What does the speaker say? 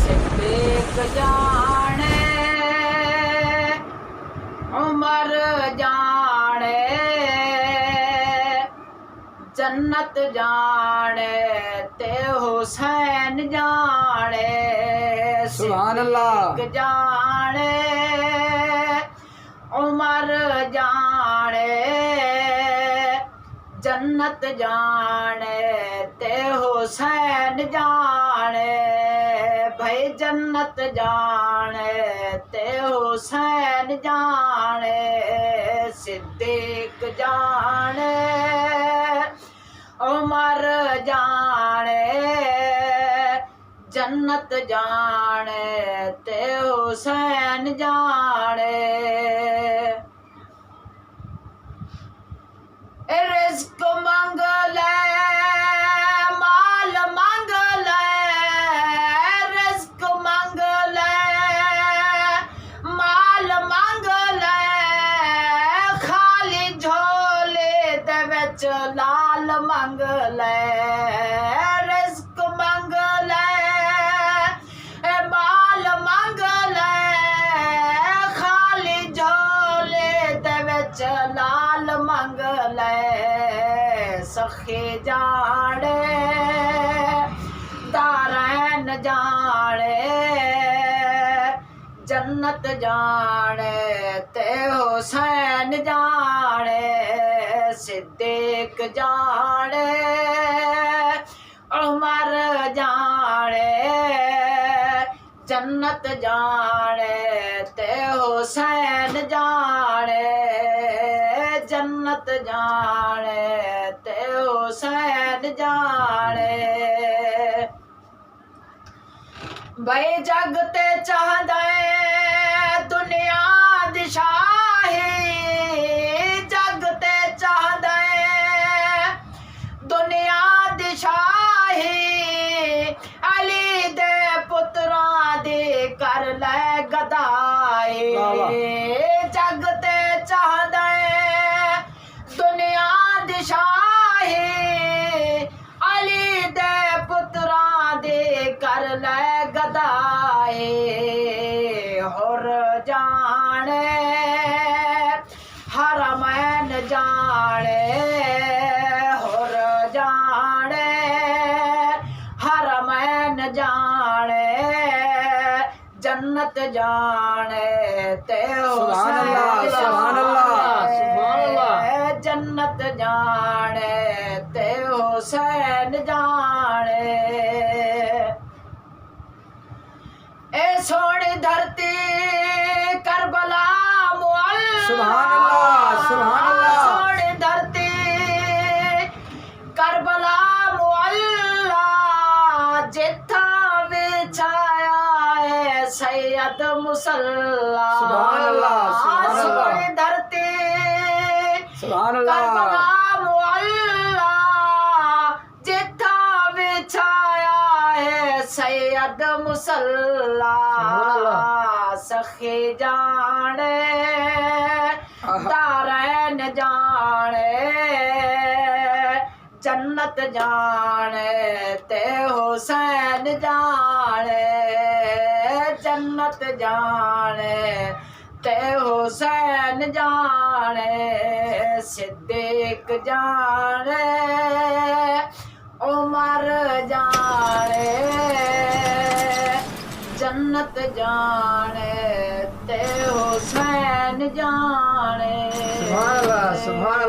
सिद्दीक जाने उमर जाने जन्नत जाने ते हुसैन जाने सुभान अल्लाह। सिद्दीक जाने उमर जाने जन्नत जाने ते हुसैन जाने भाई जन्नत जाने ते हुसैन जाने सिद्दीक जाने उमर जाने जन्नत जाने ते हुसैन जाने रिज़्क़ मंगले माल मंगले रिज़्क़ मंगले माल मंगले खाली झोले दे विच लाल मंगले रिज़्क़ मंगले माल मंगले खाली झोले दे विच लाल मंगले सखे जाने दारैन जाने जन्नत जाने ते हुसैन जाने सिद्दीक जाने उमर जाने जन्नत जाने ते हुसैन जाने जन्नत जाने ते हुसैन जाने भाई जग ते चाहदा दुनिया दी शाही जग ते चाहदा दुनिया दी शाही अली दे पुत्रां दी कर ले गदाई जग ते चाहदा दुनिया दी शाही अली दे पुत्रां दी कर ले गदाई होर जाने हरमैन जाने होर जाने हरमैन जाने जन्नत जाने ते सुभान अल्लाह, सुभान अल्लाह, सुभान अल्लाह। जन्नत जाने ते हुसैन जाने ए सोनी धरती करबला मुअल्ला सुभान अल्लाह, सुभान अल्लाह। सोनी धरती करबला मुअल्ला जिथा बिछाया है सैयद मुसल्ला सुभान अल्लाह, सुभान अल्लाह। सोनी धरती सुभान अल्लाह। करबला मुअल्ला जिथा बिछाया है सैयद मुसल्ला सखे जाने दारैन जाने जन्नत जाने ते हुसैन जाने जन्नत जाने ते हुसैन जाने सिद्दीक जाने उमर जाने जन्नत जाने ते हुसैन जाने सुभान अल्लाह, सुभान अल्लाह।